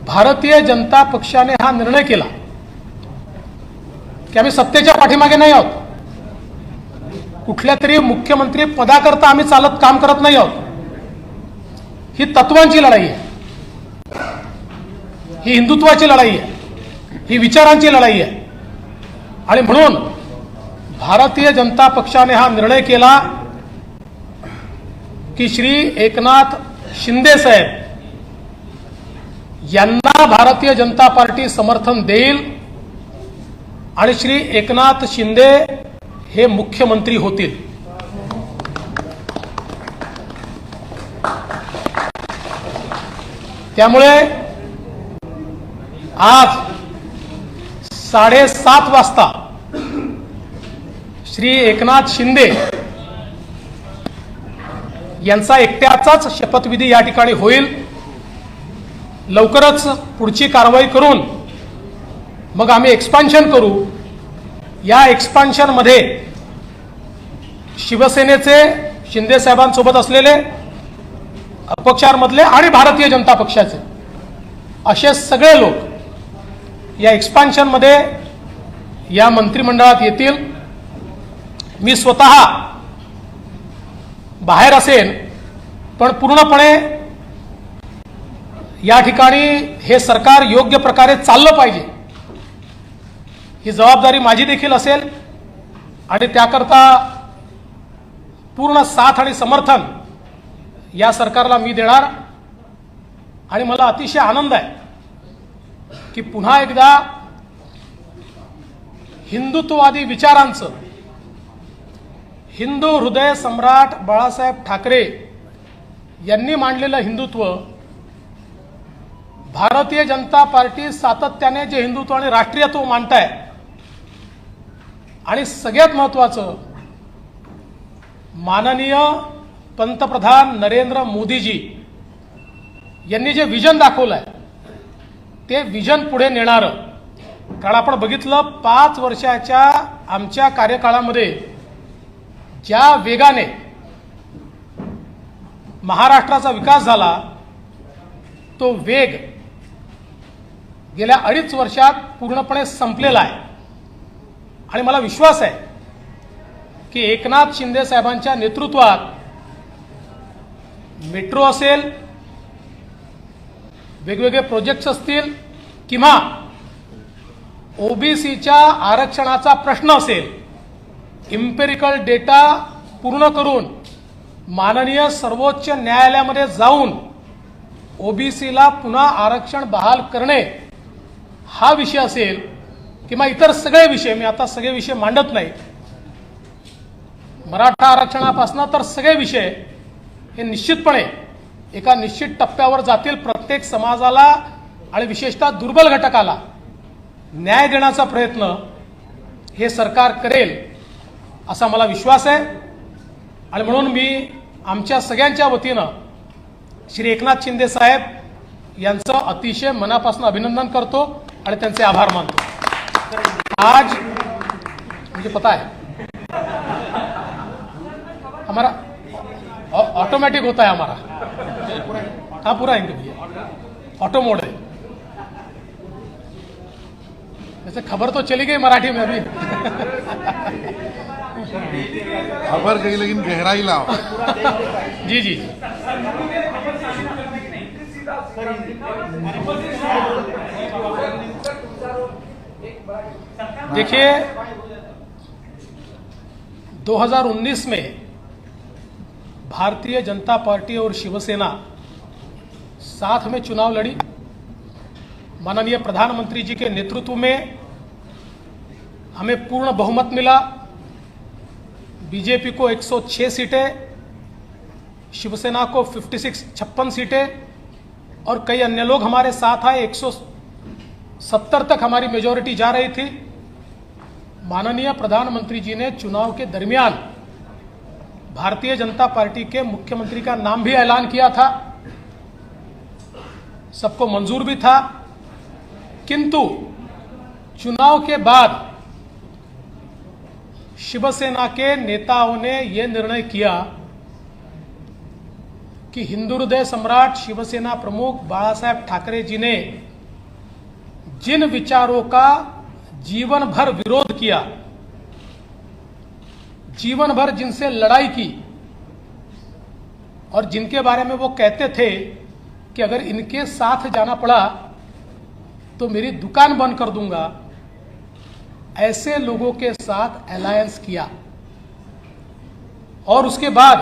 भारतीय जनता पक्षाने हा निर्णय केला की आम्ही सत्तेच्या पाठीमागे नाही आहोत, कुठल्या तरी मुख्यमंत्री पदाकरता आम्ही चालत काम करत नाही आहोत. ही तत्वांची लढाई आहे, ही हिंदुत्वाची लढाई आहे, ही विचारांची लढाई आहे. आणि म्हणून भारतीय जनता पक्षाने हा निर्णय केला की श्री एकनाथ शिंदे साहेब यांना भारतीय जनता पार्टी समर्थन देईल आणि श्री एकनाथ शिंदे हे मुख्यमंत्री होतील. त्यामुळे आज 7:30 वाजता श्री एकनाथ शिंदे यांचा एकट्याचाच शपथविधी या ठिकाणी होईल. लवकरच पुढची कारवाई करून मग आम्ही एक्सपान्शन करू. या एक्सपान्शन मध्ये शिवसेनेचे शिंदे साहेबांसोबत असलेले अपक्षांमधले आणि भारतीय जनता पक्षाचे असे सगळे लोक या एक्सपान्शन मध्ये या मंत्रिमंडळात येतील. मी स्वतः बाहेर असेन, पण पूर्णपणे या ठिकाणी हे सरकार योग्य प्रकारे चाललं पाहिजे ही जबाबदारी माझी देखील असेल आणि त्याकरता पूर्ण साथ आणि समर्थन या सरकारला मी देणार. आणि मला अतिशय आनंद आहे की पुन्हा एकदा हिंदुत्ववादी विचारांचं हिंदू हृदय सम्राट बाळासाहेब ठाकरे यांनी मांडलेलं हिंदुत्व, भारतीय जनता पार्टी सातत्याने जे हिंदुत्व आणि राष्ट्रीयत्व मांडताय, आणि सगळ्यात महत्त्वाचं माननीय पंतप्रधान नरेंद्र मोदीजी यांनी जे विजन दाखवलंय ते विजन पुढे नेणारं. कारण आपण बघितलं 5 वर्षाच्या आमच्या कार्यकाळामध्ये ज्या वेगाने महाराष्ट्राचा विकास झाला तो वेग गेल्या 2.5 वर्षात पूर्णपणे संपलेला आहे. आणि मला विश्वास आहे की एकनाथ शिंदे साहेबांच्या नेतृत्वात मेट्रो असेल, वेगवेगळे प्रोजेक्ट्स असतील, किंवा ओबीसीच्या आरक्षणाचा प्रश्न असेल, इम्पेरिकल डेटा पूर्ण करून माननीय सर्वोच्च न्यायालयामध्ये जाऊन ओबीसीला पुन्हा आरक्षण बहाल करणे हा विषय असेल, किंवा इतर सगळे विषय, मी आता सगळे विषय मांडत नाही, मराठा आरक्षणापासून तर सगळे विषय हे निश्चितपणे एका निश्चित टप्प्यावर जातील. प्रत्येक समाजाला आणि विशेषतः दुर्बल घटकाला न्याय देण्याचा प्रयत्न हे सरकार करेल असा मला विश्वास आहे. आणि म्हणून मी आमच्या सगळ्यांच्या वतीनं श्री एकनाथ शिंदे साहेब यांचं अतिशय मनापासून अभिनंदन करतो आणि त्यांचे आभार मानतो. आज मुझे पता है हमारा ऑटोमेटिक होता है हमारा, हाँ पूरा इनके भैया ऑटो मोड है. वैसे खबर तो चली गई मराठी में अभी खबर गई लेकिन गहराई लाओ. जी जी देखिए 2019 में भारतीय जनता पार्टी और शिवसेना साथ में चुनाव लड़ी. माननीय प्रधानमंत्री जी के नेतृत्व में हमें पूर्ण बहुमत मिला. बीजेपी को 106 सीटें, शिवसेना को 56 सीटें और कई अन्य लोग हमारे साथ आए. 170 तक हमारी मेजॉरिटी जा रही थी. माननीय प्रधानमंत्री जी ने चुनाव के दरमियान भारतीय जनता पार्टी के मुख्यमंत्री का नाम भी ऐलान किया था, सबको मंजूर भी था. किंतु चुनाव के बाद शिवसेना के नेताओं ने यह निर्णय किया कि हिंदू हृदय सम्राट शिवसेना प्रमुख बाळासाहेब ठाकरे जी ने जिन विचारों का जीवन भर विरोध किया, जीवन भर जिनसे लड़ाई की और जिनके बारे में वो कहते थे कि अगर इनके साथ जाना पड़ा तो मेरी दुकान बंद कर दूंगा, ऐसे लोगों के साथ अलायंस किया। और उसके बाद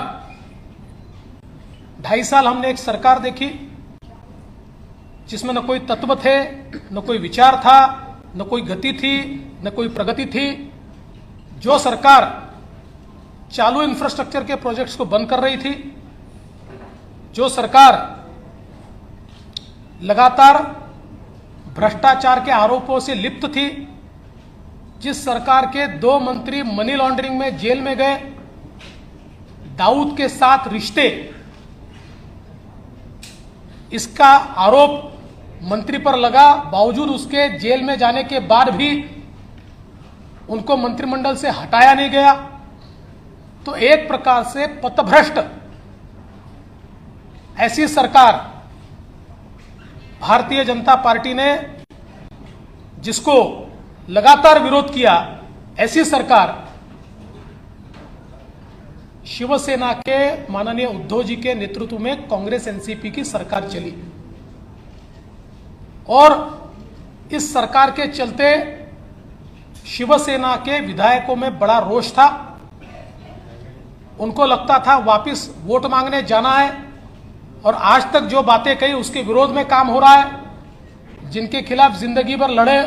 2.5 साल हमने एक सरकार देखी जिसमें न कोई तत्व थे, न कोई विचार था, न कोई गति थी, न कोई प्रगति थी। जो सरकार चालू इंफ्रास्ट्रक्चर के प्रोजेक्ट्स को बंद कर रही थी, जो सरकार लगातार भ्रष्टाचार के आरोपों से लिप्त थी, जिस सरकार के 2 मंत्री मनी लॉन्ड्रिंग में जेल में गए, दाऊद के साथ रिश्ते, इसका आरोप मंत्री पर लगा, बावजूद उसके जेल में जाने के बाद भी उनको मंत्रिमंडल से हटाया नहीं गया। तो एक प्रकार से पथभ्रष्ट ऐसी सरकार भारतीय जनता पार्टी ने, जिसको लगातार विरोध किया, ऐसी सरकार शिवसेना के माननीय उद्धव जी के नेतृत्व में कांग्रेस एनसीपी की सरकार चली। और इस सरकार के चलते शिवसेना के विधायकों में बड़ा रोष था। उनको लगता था वापस वोट मांगने जाना है, और आज तक जो बातें कही उसके विरोध में काम हो रहा है। जिनके खिलाफ जिंदगी भर लड़े,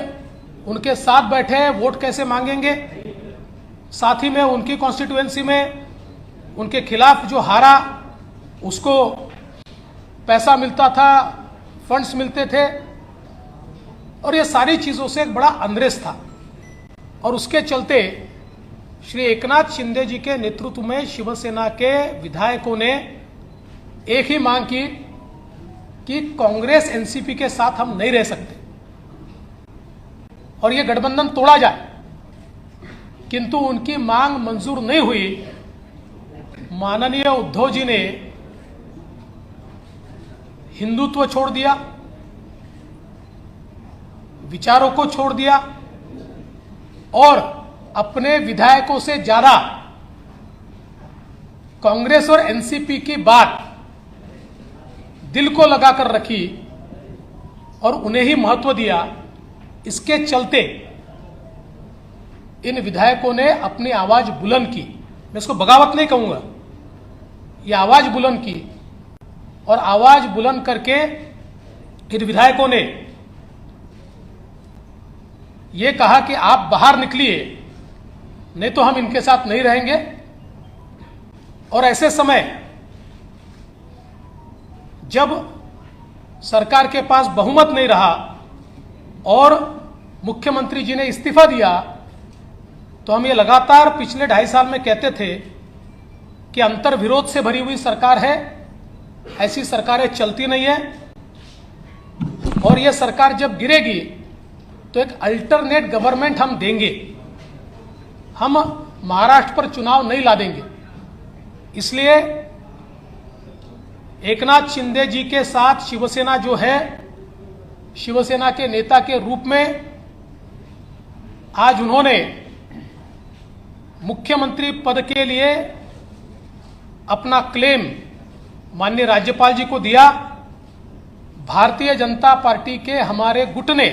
उनके साथ बैठे हैं, वोट कैसे मांगेंगे। साथ ही में उनकी कॉन्स्टिट्यूएंसी में उनके खिलाफ जो हारा, उसको पैसा मिलता था, फंड्स मिलते थे, और ये सारी चीजों से एक बड़ा अंद्रेस था। और उसके चलते श्री एकनाथ शिंदे जी के नेतृत्व में शिवसेना के विधायकों ने एक ही मांग की कि कांग्रेस एनसीपी के साथ हम नहीं रह सकते और ये गठबंधन तोड़ा जाए। किंतु उनकी मांग मंजूर नहीं हुई। माननीय उद्धव जी ने हिंदुत्व छोड़ दिया, विचारों को छोड़ दिया, और अपने विधायकों से ज्यादा कांग्रेस और एनसीपी की बात दिल को लगाकर रखी और उन्हें ही महत्व दिया। इसके चलते इन विधायकों ने अपनी आवाज बुलंद की। मैं इसको बगावत नहीं कहूंगा, ये आवाज बुलंद की, और आवाज बुलंद करके इन विधायकों ने ये कहा कि आप बाहर निकलिए, नहीं तो हम इनके साथ नहीं रहेंगे। और ऐसे समय जब सरकार के पास बहुमत नहीं रहा और मुख्यमंत्री जी ने इस्तीफा दिया, तो हम ये लगातार पिछले 2.5 साल में कहते थे कि अंतर विरोध से भरी हुई सरकार है, ऐसी सरकारें चलती नहीं है, और यह सरकार जब गिरेगी तो एक अल्टरनेट गवर्नमेंट हम देंगे। हम महाराष्ट्र पर चुनाव नहीं ला देंगे। इसलिए एकनाथ शिंदे जी के साथ शिवसेना जो है, शिवसेना के नेता के रूप में आज उन्होंने मुख्यमंत्री पद के लिए अपना क्लेम माननीय राज्यपाल जी को दिया। भारतीय जनता पार्टी के हमारे गुट ने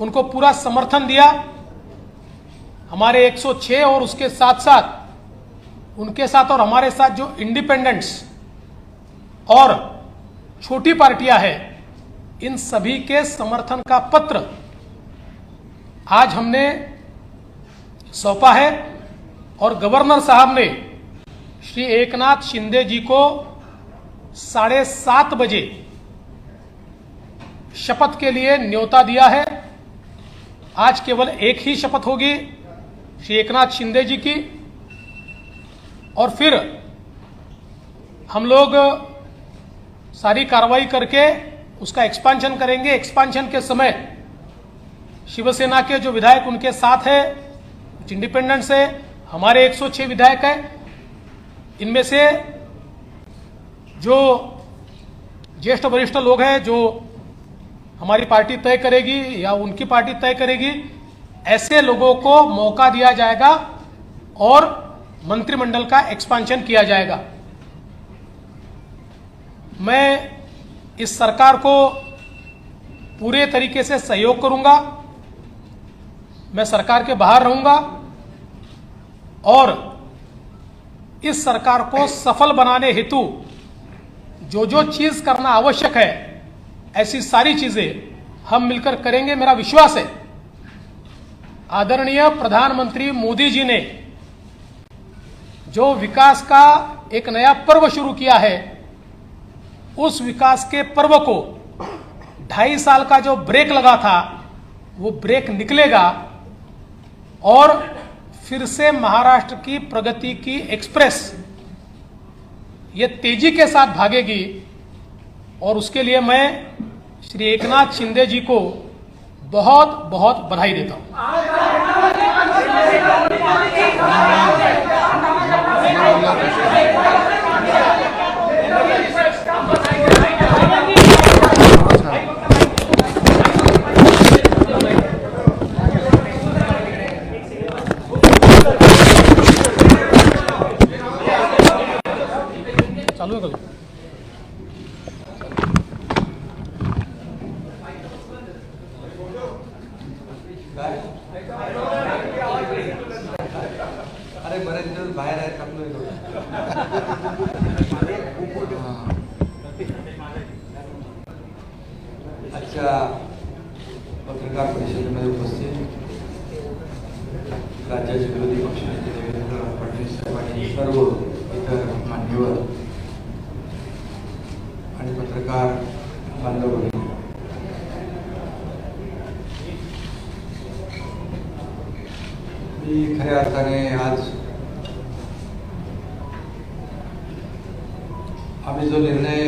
उनको पूरा समर्थन दिया। हमारे 106 और उसके साथ साथ उनके साथ और हमारे साथ जो इंडिपेंडेंट्स और छोटी पार्टियां हैं, इन सभी के समर्थन का पत्र आज हमने सौंपा है, और गवर्नर साहब ने श्री एकनाथ शिंदे जी को 7:30 बजे शपथ के लिए न्योता दिया है। आज केवल एक ही शपथ होगी श्री एकनाथ शिंदे जी की, और फिर हम लोग सारी कार्रवाई करके उसका एक्सपांशन करेंगे। एक्सपांशन के समय शिवसेना के जो विधायक उनके साथ है, कुछ इंडिपेंडेंट्स है, हमारे 106 विधायक हैं, इनमें से जो ज्येष्ठ वरिष्ठ लोग हैं, जो हमारी पार्टी तय करेगी या उनकी पार्टी तय करेगी, ऐसे लोगों को मौका दिया जाएगा और मंत्रिमंडल का एक्सपांशन किया जाएगा। मैं इस सरकार को पूरे तरीके से सहयोग करूंगा। मैं सरकार के बाहर रहूंगा और इस सरकार को सफल बनाने हेतु जो जो चीज करना आवश्यक है, ऐसी सारी चीजें हम मिलकर करेंगे। मेरा विश्वास है आदरणीय प्रधानमंत्री मोदी जी ने जो विकास का एक नया पर्व शुरू किया है, उस विकास के पर्व को 2.5 साल का जो ब्रेक लगा था, वो ब्रेक निकलेगा और फिर से महाराष्ट्र की प्रगति की एक्सप्रेस ये तेजी के साथ भागेगी। और उसके लिए मैं श्री एकनाथ शिंदे जी को बहुत बहुत बधाई देता हूं। चालू है कल? अरे बरेच दिवस बाहेर आहेत आपलं. आजच्या पत्रकार परिषदेमध्ये उपस्थित राज्याचे विरोधी पक्षनेते देवेंद्र फडणवीस साहेब आणि सर्व इतर मान्यवर आणि पत्रकार बांधव, मी खऱ्या अर्थाने आज आम्ही जो निर्णय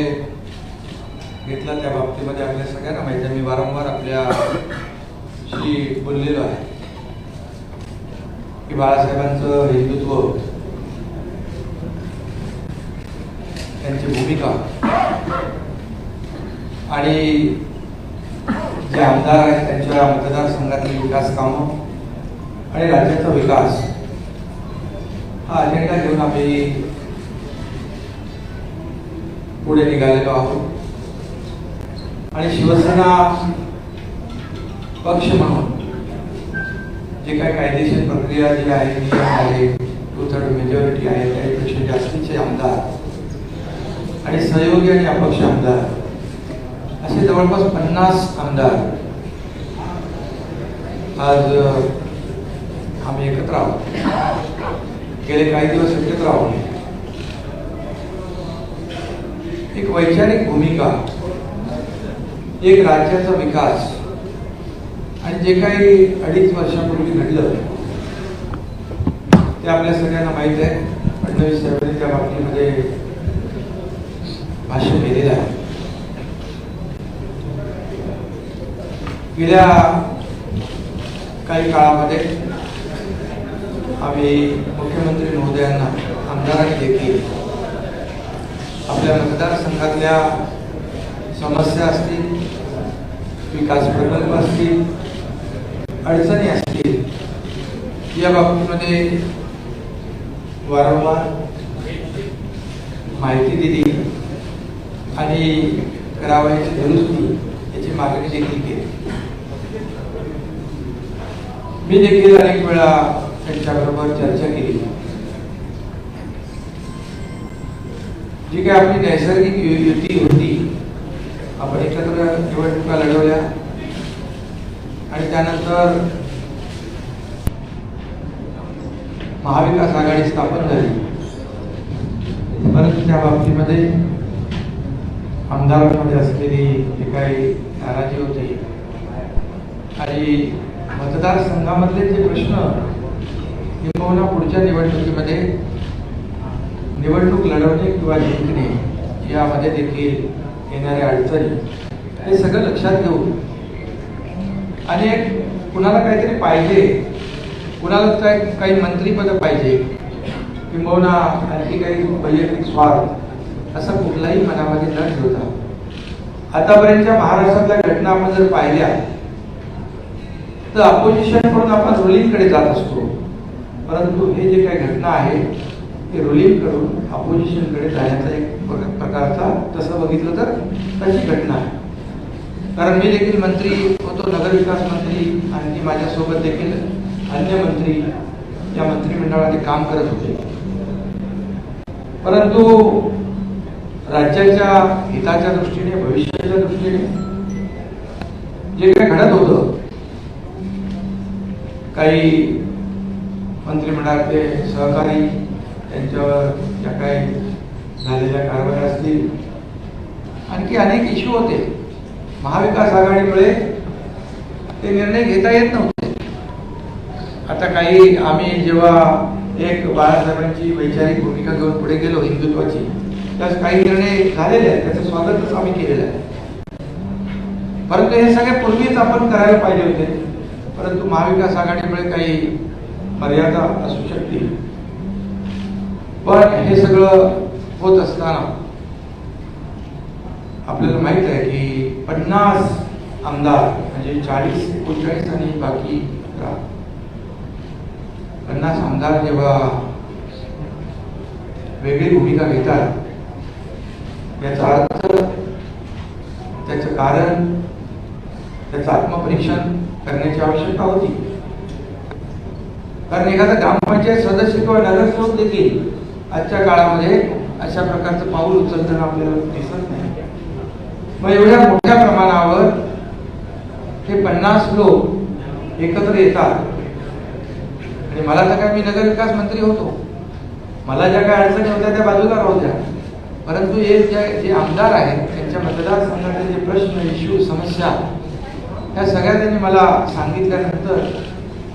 घेतला त्या बाबतीमध्ये आपल्या सगळ्यांना माहिती आहे. मी वारंवार आपल्याशी बोललेलो आहे की बाळासाहेबांचं हिंदुत्व, त्यांची भूमिका आणि जे आमदार आहेत त्यांच्या मतदारसंघातील विकास कामं आणि राज्याचा विकास हा अजेंडा घेऊन आम्ही पुढे निघालेलो आहोत. आणि शिवसेना पक्ष म्हणून जे काही कायदेशीर प्रक्रिया जी आहे, नियम आहे, 2/3 मेजॉरिटी आहे, त्यापेक्षा जास्तीचे आमदार आणि सहयोगी आणि अपक्ष आमदार असे जवळपास 50 आमदार आज आम्ही एकत्र आहोत. गेले काही दिवस एकत्र आहोत. एक वैचारिक भूमिका, एक राज्याचा विकास आणि जे काही 2.5 वर्षापूर्वी घडलं ते आपल्या सगळ्यांना माहीत आहे. फडणवीस साहेबांनी त्या बाबतीमध्ये भाष्य केलेलं आहे. गेल्या काही काळामध्ये आम्ही मुख्यमंत्री महोदयांना, आमदारांनी देखील आपल्या मतदारसंघातल्या समस्या असतील, विकास प्रकल्प असतील, अडचणी असतील, या बाबतीमध्ये वारंवार माहिती दिली आणि करावयाची दुरुस्ती याची मागणी देखील केली. मी देखील अनेक वेळा त्यांच्याबरोबर चर्चा केली. जी काही आपली नैसर्गिक युती होती, आपण एकत्र निवडणुका लढवल्या आणि त्यानंतर महाविकास आघाडी स्थापन झाली. परंतु त्या बाबतीमध्ये आमदारांमध्ये असलेली जी काही नाराजी होती आणि मतदारसंघामधले जे प्रश्न किंवा पुढच्या निवडणुकीमध्ये निवडणूक लढवणे किंवा जिंकणे यामध्ये देखील येणाऱ्या अडचणी, हे सगळं लक्षात घेऊन आणि कुणाला काहीतरी पाहिजे, कुणाला काही मंत्रीपद पाहिजे किंवा आणखी काही वैयक्तिक स्वार्थ असा कुठलाही मनामध्ये न ठेवता आतापर्यंतच्या महाराष्ट्रातल्या घटना आपण जर पाहिल्या तर अपोजिशन कडून आपण रुलिंग कडे जात असतो, परंतु हे जे काही घटना आहे ते रुलिंग कडून अपोजिशन कडे जाण्याचा एक प्रकारचा तसं बघितलं तर तशी घटना आहे. कारण मी देखील मंत्री होतो, नगरविकास मंत्री, आणि माझ्यासोबत देखील अन्य मंत्री या मंत्रिमंडळामध्ये काम करत होते. परंतु राज्याच्या हिताच्या दृष्टीने, भविष्याच्या दृष्टीने जे काही घडत होतं, काही मंत्रिमंडळातले सहकारी त्यांच्यावर ज्या काही झालेल्या कारवाया असतील, आणखी अनेक इश्यू होते. महाविकास आघाडीमुळे ते निर्णय घेता येत नव्हते. आता काही आम्ही जेव्हा एक बाळासाहेबांची वैचारिक भूमिका घेऊन पुढे गेलो हिंदुत्वाची, त्यास काही निर्णय झालेले आहेत, त्याचं स्वागतच आम्ही केलेलं आहे. परंतु हे सगळे पूर्वीच आपण करायला पाहिजे होते, परंतु महाविकास आघाडीमुळे काही मर्यादा असू शकतील. पण हे सगळं होत असताना आपल्याला माहित आहे की 50 आमदार म्हणजे 40, 39 आणि बाकी 50 आमदार जेव्हा वेगळी भूमिका घेतात, याचा अर्थ, त्याचं कारण, त्याचं आत्मपरीक्षण करण्याची आवश्यकता होती. कारण एखादा ग्रामपंचायत सदस्य किंवा नगरसेवक देखील आजच्या काळामध्ये अशा प्रकारचं पाऊल उचलताना आपल्याला दिसत नाही. मग एवढ्या मोठ्या प्रमाणावर हे 50 लोक एकत्र येतात. आणि मला तर काय, मी नगरविकास मंत्री होतो, मला ज्या काही अडचणी होत्या त्या बाजूला राहू द्या, परंतु हे जे आमदार आहेत त्यांच्या मतदारसंघातले जे प्रश्न, इश्यू, समस्या, ह्या सगळ्या त्यांनी मला सांगितल्यानंतर,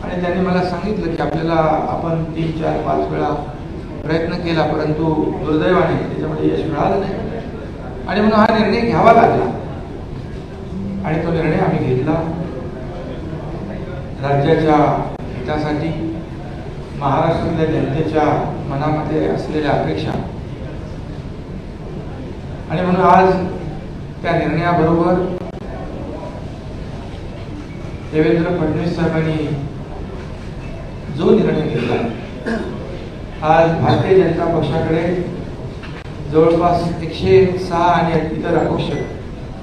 आणि त्यांनी मला सांगितलं की आपल्याला आपण 3, 4, 5 वेळा प्रयत्न केला, परंतु दुर्दैवाने त्याच्यामध्ये यश मिळालं नाही. आणि म्हणून हा निर्णय घ्यावा लागला, आणि तो निर्णय आम्ही घेतला. राज्याच्या हितासाठी, महाराष्ट्रातल्या जनतेच्या मनामध्ये असलेल्या अपेक्षा, आणि म्हणून आज त्या निर्णयाबरोबर देवेंद्र फडणवीस साहेबांनी जो निर्णय घेतला, आज भारतीय जनता पक्षाकडे जवळपास 106 आणि इतर अपक्ष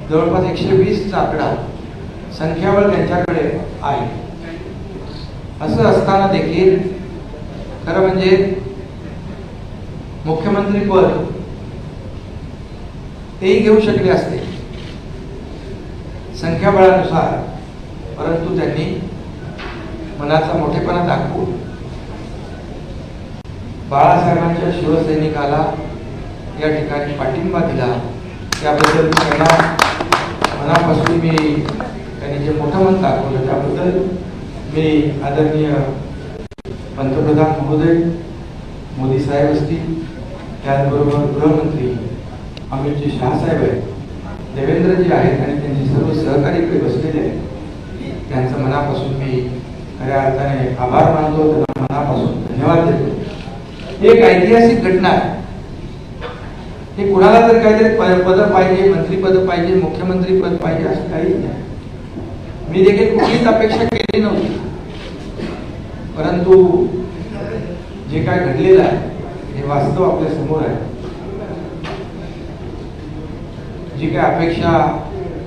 जवळपास 120चा आकडा, संख्याबळ त्यांच्याकडे आहे. असं असताना देखील खरं म्हणजे मुख्यमंत्री पद तेही घेऊ शकले असते संख्याबळानुसार, परंतु त्यांनी मनाचा मोठेपणा दाखवून बाळासाहेबांच्या शिवसैनिकाला या ठिकाणी पाठिंबा दिला. त्याबद्दल त्यांना मनापासून मी, त्यांनी जे मोठं मन दाखवलं त्याबद्दल मी आदरणीय पंतप्रधान महोदय मोदी साहेब असतील, त्याचबरोबर गृहमंत्री अमितजी शहा साहेब आहेत, देवेंद्रजी आहेत, आणि त्यांचे सर्व सहकारी इकडे बसलेले आहेत, त्यांचं मनापासून मी खऱ्या अर्थाने आभार मानतो, त्यांना मनापासून धन्यवाद देतो. ही एक ऐतिहासिक घटना आहे. हे कुणाला जर काहीतरी पद पाहिजे, मंत्रीपद पाहिजे, मुख्यमंत्री पद पाहिजे असं काहीच नाही. मी देखील कुठलीच अपेक्षा केली नव्हती, परंतु जे काय घडलेलं आहे हे वास्तव आपल्या समोर आहे. जी काय अपेक्षा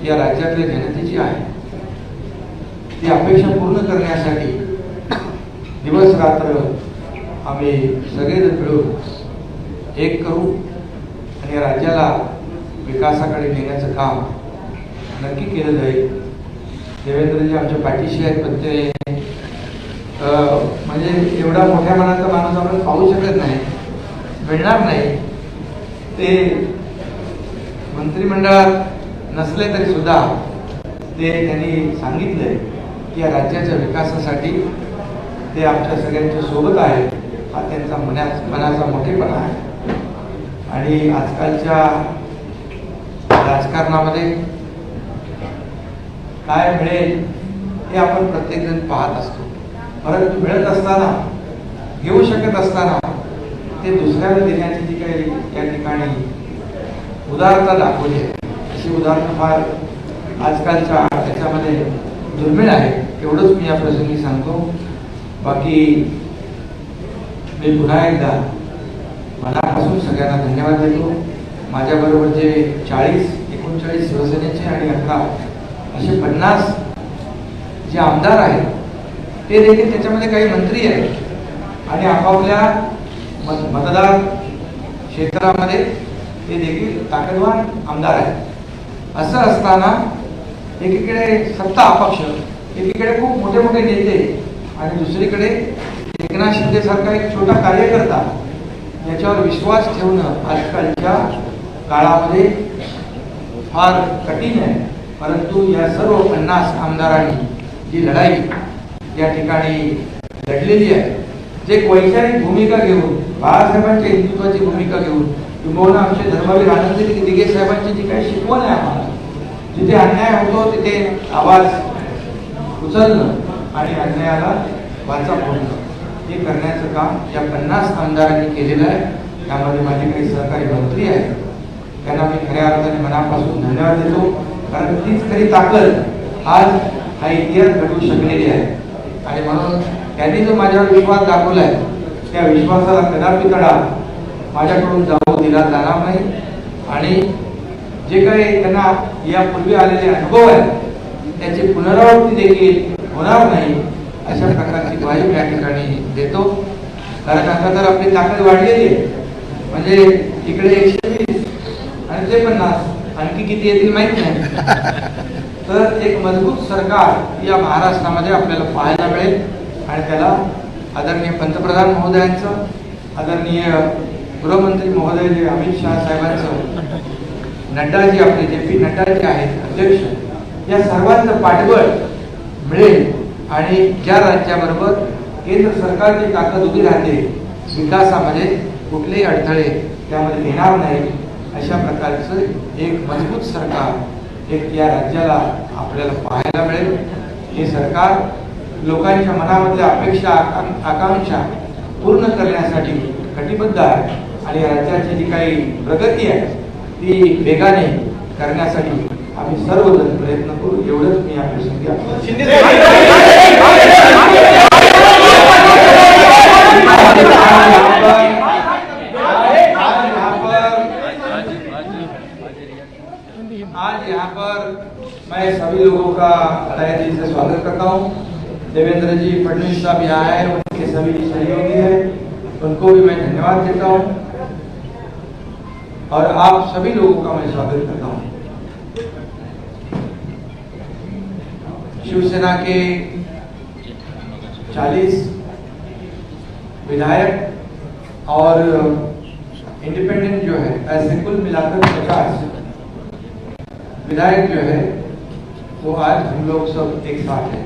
या राज्यातल्या जनतेची आहे, ती अपेक्षा पूर्ण करण्यासाठी दिवस रात्र आम्ही सगळेजण मिळून एक करू, आणि राज्याला विकासाकडे नेण्याचं काम नक्की केलं जाईल. देवेंद्रजी आमच्या पाठीशी आहेत, पण ते म्हणजे एवढा मोठ्या मनाचा माणूस आपण पाहू शकत नाही, मिळणार नाही. ते मंत्रिमंडळात नसले तरी सुद्धा ते त्यांनी सांगितलंय की या राज्याच्या विकासासाठी ते आमच्या सगळ्यांच्या सोबत आहेत. हा त्यांचा मनाचा मोठेपणा आहे. आणि आजकालच्या राजकारणामध्ये काय मिळेल हे आपण प्रत्येकजण पाहत असतो, परंतु मिळत असताना, घेऊ शकत असताना ते दुसऱ्याला देण्याची जी काही या ठिकाणी उदारता दाखवली आहे, अशी उदाहरणं फार आजकालच्या त्याच्यामध्ये दुर्मिळ आहे. एवढंच मी या प्रसंगी सांगतो. बाकी मी पुन्हा एकदा मनापासून सगळ्यांना धन्यवाद देतो. माझ्याबरोबर जे 39 शिवसेनेचे आणि 11 असे 50 जे आमदार आहेत ते देखील त्याच्यामध्ये काही मंत्री आहेत आणि आपापल्या मतदार क्षेत्रामध्ये ते देखील ताकदवान आमदार आहेत. असं असताना एकीकडे सत्ता अपक्ष, एकीकडे खूप मोठे मोठे नेते आणि दुसरीकडे एकनाथ शिंदे सारखा एक छोटा कार्यकर्ता याच्यावर विश्वास ठेवणं आजकालच्या काळामध्ये फार कठीण आहे. परंतु या सर्व 50 आमदारांनी जी लढाई या ठिकाणी लढलेली आहे, जे एक वैचारिक भूमिका घेऊन, बाळासाहेबांच्या हिंदुत्वाची भूमिका घेऊन, किंबहुना आमचे धर्मवीर आनंद दिघे साहेबांची जी काही शिकवण आहे आम्हाला, जिथे अन्याय होतो तिथे आवाज उचलणं आणि अन्यायाला वाचा फोडणं हे करण्याचं काम या 50 आमदारांनी केलेलं आहे. त्यामध्ये माझे काही सहकारी मंत्री आहेत, त्यांना मी खऱ्या अर्थाने मनापासून धन्यवाद देतो. कारण तीच खरी ताकद आज हा इतिहास घडवू शकलेली आहे. आणि म्हणून त्यांनी जो माझ्यावर विश्वास दाखवला आहे त्या विश्वासाला कदापि तडा माझ्याकडून जाऊ दिला जाणार नाही. आणि जे काही त्यांना यापूर्वी आलेले अनुभव आहेत त्याची पुनरावृत्ती देखील होणार नाही अशा प्रकारची ग्वाही मी या ठिकाणी देतो. कारण आता तर आपली ताकद वाढलेली आहे. म्हणजे इकडे 120 आणि ते 50 आणखी किती येतील माहित नाही. तर एक मजबूत सरकार या महाराष्ट्रामध्ये आपल्याला पाहायला मिळेल. आणि त्याला आदरणीय पंतप्रधान महोदयांचं, आदरणीय गृहमंत्री महोदय जे अमित शहा साहेबांचं, नड्डाजी आपले JP नड्डा जे आहेत अध्यक्ष, या सर्वांचं पाठबळ मिळेल. आणि ज्या राज्याबरोबर केंद्र सरकारची ताकद उभी राहते विकासामध्ये कुठलेही अडथळे त्यामध्ये येणार नाही अशा प्रकारचं एक मजबूत सरकार एक या राज्याला आपल्याला पाहायला मिळेल. हे सरकार लोकांच्या मनामधल्या अपेक्षा आकांक्षा पूर्ण करण्यासाठी कटिबद्ध आहे. आणि राज्याची जी काही प्रगती आहे ती वेगाने करण्यासाठी आम्ही सर्वजण प्रयत्न करू. एवढंच मी या प्रसंगी आज यहाँ पर मैं सभी लोगों का तहे दिल से स्वागत करता हूँ. देवेंद्र जी फडणवीस साहब यहाँ आए, उनके सभी सहयोगी हैं, उनको भी मैं धन्यवाद देता हूँ. और आप सभी लोगों का मैं स्वागत करता हूँ. शिवसेना के 40 विधायक और इंडिपेंडेंट जो है ऐसे कुल मिलाकर 50 विधायक जो है वो आज हम लोग सब एक साथ हैं.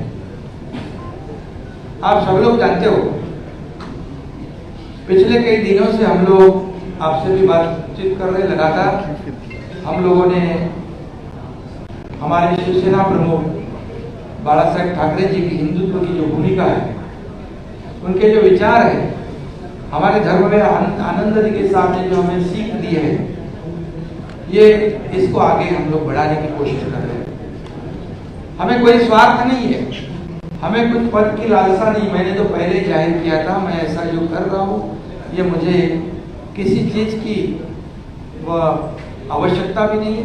आप सब लोग जानते हो पिछले कई दिनों से हम लोग आपसे भी बातचीत कर रहे लगातार. हम लोगों ने हमारे शिवसेना प्रमुख बाला साहेब ठाकरे जी की हिंदुत्व की जो भूमिका है, उनके जो विचार है, हमारे धर्मवीर आनंद दिघे साहब ने जो हमें सीख दी है, ये इसको आगे हम लोग बढ़ाने की कोशिश कर रहे हैं. हमें कोई स्वार्थ नहीं है, हमें कुछ पद की लालसा नहीं. मैंने तो पहले जाहिर किया था मैं ऐसा जो कर रहा हूँ ये मुझे किसी चीज की वह आवश्यकता भी नहीं है.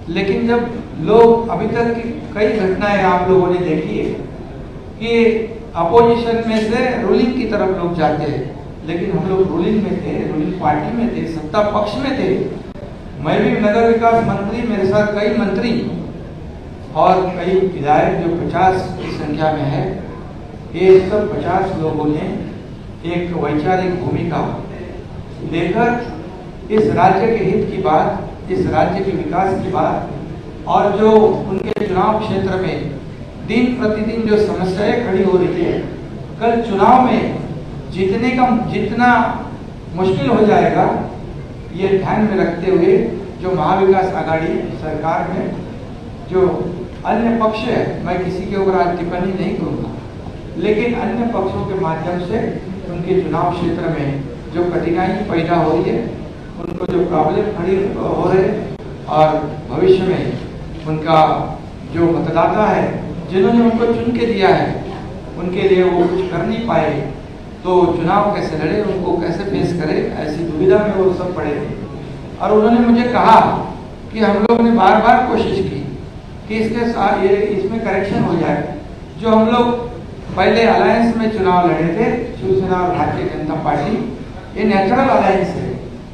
लेकिन जब लोग अभी तक की कई घटनाएं आप लोगों ने देखी है कि अपोजिशन में से रूलिंग की तरफ लोग जाते हैं, लेकिन हम लोग रूलिंग में थे, रूलिंग पार्टी में थे, सत्ता पक्ष में थे. मैं भी नगर विकास मंत्री, मेरे साथ कई मंत्री और कई विधायक जो 50 की संख्या में है. ये सब 50 लोगों ने एक वैचारिक भूमिका लेकर इस राज्य के हित की बात, इस राज्य के विकास की बात और जो उनके चुनाव क्षेत्र में दिन प्रतिदिन जो समस्याएं खड़ी हो रही है, कल चुनाव में जीतने का जितना मुश्किल हो जाएगा, ये ध्यान में रखते हुए जो महाविकास आघाड़ी सरकार में जो अन्य पक्ष है, मैं किसी के ऊपर आज टिप्पणी नहीं करूँगा, लेकिन अन्य पक्षों के माध्यम से उनके चुनाव क्षेत्र में जो कठिनाई पैदा हो रही है, उनको जो प्रॉब्लम खड़ी हो रहे हैं, और भविष्य में उनका जो मतदाता है जिन्होंने उनको चुन के दिया है उनके लिए वो कुछ कर नहीं पाए तो चुनाव कैसे लड़े, उनको कैसे फेस करे, ऐसी दुविधा में वो सब पड़े थे। और उन्होंने मुझे कहा कि हम लोग ने बार बार कोशिश की कि इसके साथ ये इसमें करेक्शन हो जाए। जो हम लोग पहले अलायंस में चुनाव लड़े थे, शिवसेना और भारतीय जनता पार्टी, ये नेचुरल अलायंस है,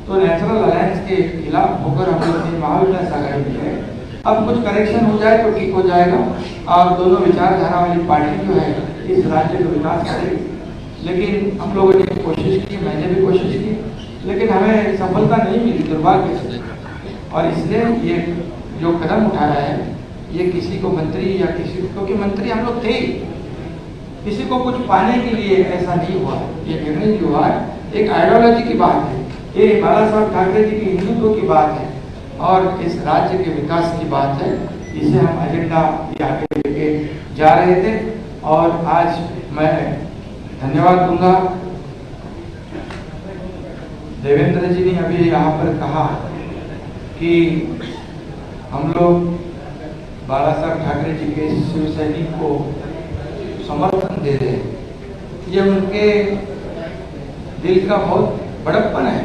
तो नेचुरल अलायंस के खिलाफ होकर हम लोग ने महाविकास आघाड़ी की है। अब कुछ करेक्शन हो जाए तो ठीक हो जाएगा और दोनों विचारधारा वाली पार्टी जो है इस राज्य का विकास करेगी। लेकिन हम लोगों ने कोशिश की, मैंने भी कोशिश की, लेकिन हमें सफलता नहीं मिली दुर्भाग्य से। और इसलिए ये जो कदम उठाया है ये किसी को मंत्री या किसी, क्योंकि मंत्री हम लोग थे, किसी को कुछ पाने के लिए ऐसा नहीं हुआ। ये निर्णय जो हुआ एक आइडियोलॉजी की बात है, ये बाला साहब ठाकरे जी की हिंदुत्व की बात है और इस राज्य के विकास की बात है। इसे हम एजेंडा आगे लेके जा रहे थे और आज मैं धन्यवाद दूंगा। देवेंद्र जी ने अभी यहाँ पर कहा कि हम लोग बाला साहब ठाकरे जी के शिव सैनिक को समर्थन दे रहे हैं। ये उनके दिल का बहुत बड़प्पन है।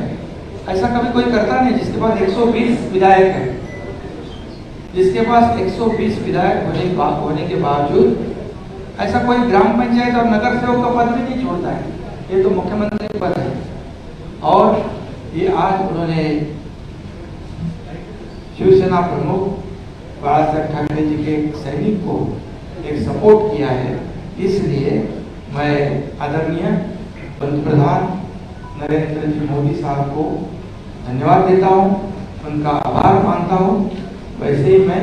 ऐसा कभी कोई करता नहीं जिसके पास 120 विधायक है, जिसके पास 120 विधायक होने के बावजूद ऐसा कोई ग्राम पंचायत और नगर सेवक का पद भी नहीं छोड़ता है। ये तो मुख्यमंत्री पद है और ये आज उन्होंने शिवसेना प्रमुख बाला साहब ठाकरे जी के एक सैनिक को एक सपोर्ट किया है। इसलिए मैं आदरणीय पंतप्रधान नरेंद्र जी मोदी साहब को धन्यवाद देता हूं, उनका आभार मानता हूं। वैसे ही मैं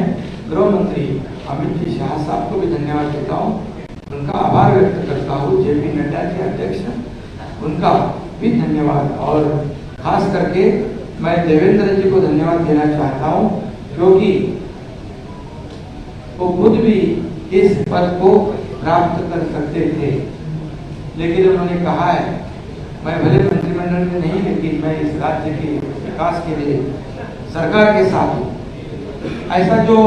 गृह मंत्री अमित जी शाह साहब को भी धन्यवाद देता हूं, उनका आभार व्यक्त करता हूं। जेपी नड्डा जी अध्यक्ष, उनका भी धन्यवाद। और खास करके मैं देवेंद्र जी को धन्यवाद देना चाहता हूं क्योंकि वो खुद भी इस पद को प्राप्त कर सकते थे, लेकिन उन्होंने कहा है मैं भले मंत्रिमंडल में नहीं, लेकिन मैं इस राज्य के विकास के लिए सरकार के साथ हूँ। ऐसा जो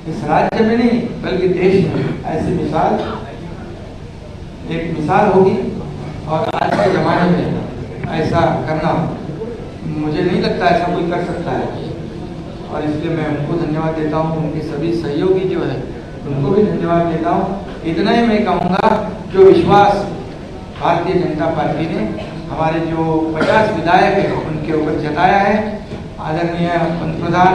इस राज्य में नहीं बल्कि देश में ऐसी मिसाल एक मिसाल होगी और आज के जमाने में ऐसा करना मुझे नहीं लगता ऐसा कोई कर सकता है। और इसलिए मैं उनको धन्यवाद देता हूँ, उनके सभी सहयोगी जो है उनको भी धन्यवाद देता हूँ। इतना ही मैं कहूँगा, जो विश्वास भारतीय जनता पार्टी ने हमारे जो 50 विधायक हैं उनके ऊपर जताया है, आदरणीय पंतप्रधान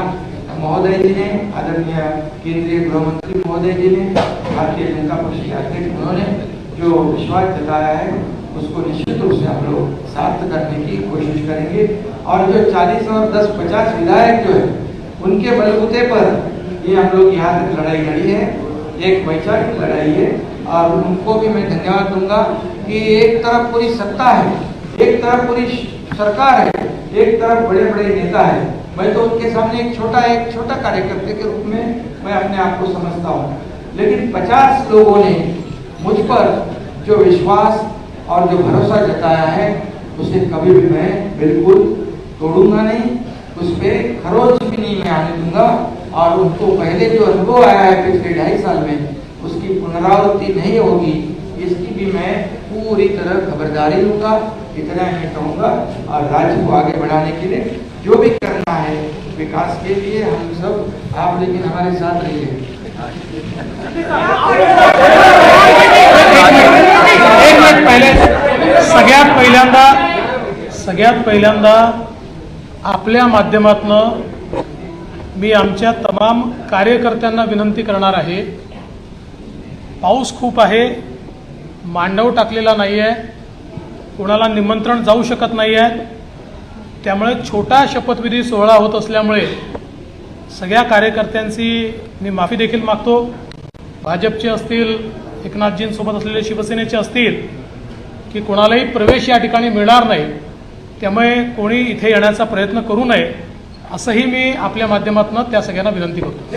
महोदय जी ने, आदरणीय केंद्रीय गृह मंत्री महोदय जी ने, भारतीय जनता पार्टी के अध्यक्ष उन्होंने जो विश्वास जताया है उसको निश्चित रूप से हम लोग सार्थ करने की कोशिश करेंगे। और जो 40 और 10-50 विधायक जो है उनके बलबूते पर ये हम लोग यहाँ तक लड़ाई लड़ी है, एक वैचारिक लड़ाई है। और उनको भी मैं धन्यवाद दूंगा कि एक तरफ पूरी सत्ता है, एक तरफ पूरी सरकार है, एक तरफ बड़े बड़े नेता है। मैं तो उनके सामने एक छोटा कार्यकर्ता के रूप में मैं अपने आप को समझता हूँ, लेकिन 50 लोगों ने मुझ पर जो विश्वास और जो भरोसा जताया है उसे कभी भी मैं बिल्कुल तोड़ूंगा नहीं, उस पर खरोच भी नहीं मैं आने दूंगा। और उनको पहले जो अनुभव आया है पिछले 2.5 साल में उसकी पुनरावृत्ति नहीं होगी, इसकी भी मैं पूरी तरह खबरदारी लूंगा। इतना ही कहूँगा और राज्य को आगे बढ़ाने के लिए जो भी करना है विकास के लिए हम सब आप लेकिन हमारे साथ रहिए। एक मिनिट पहिले सगळ्यात पहिल्यांदा आपल्या माध्यमातून मी आमच्या तमाम कार्यकर्त्यांना विनंती करणार आहे, पाऊस खूप आहे, मांडव टाकलेला नाही आहे, कोणाला निमंत्रण जाऊ शकत नाही आहे, त्यामुळे छोटा शपथविधी सोहळा होत असल्यामुळे सगळ्या कार्यकर्त्यांची मी माफी देखील मागतो। भाजपचे असतील, एकनाथजींसोबत असलेले शिवसेनेचे असतील की कोणालाही प्रवेश या ठिकाणी मिळणार नाही, त्यामुळे कोणी इथे येण्याचा प्रयत्न करू नये असंही मी आपल्या माध्यमातून त्या सगळ्यांना विनंती करतो।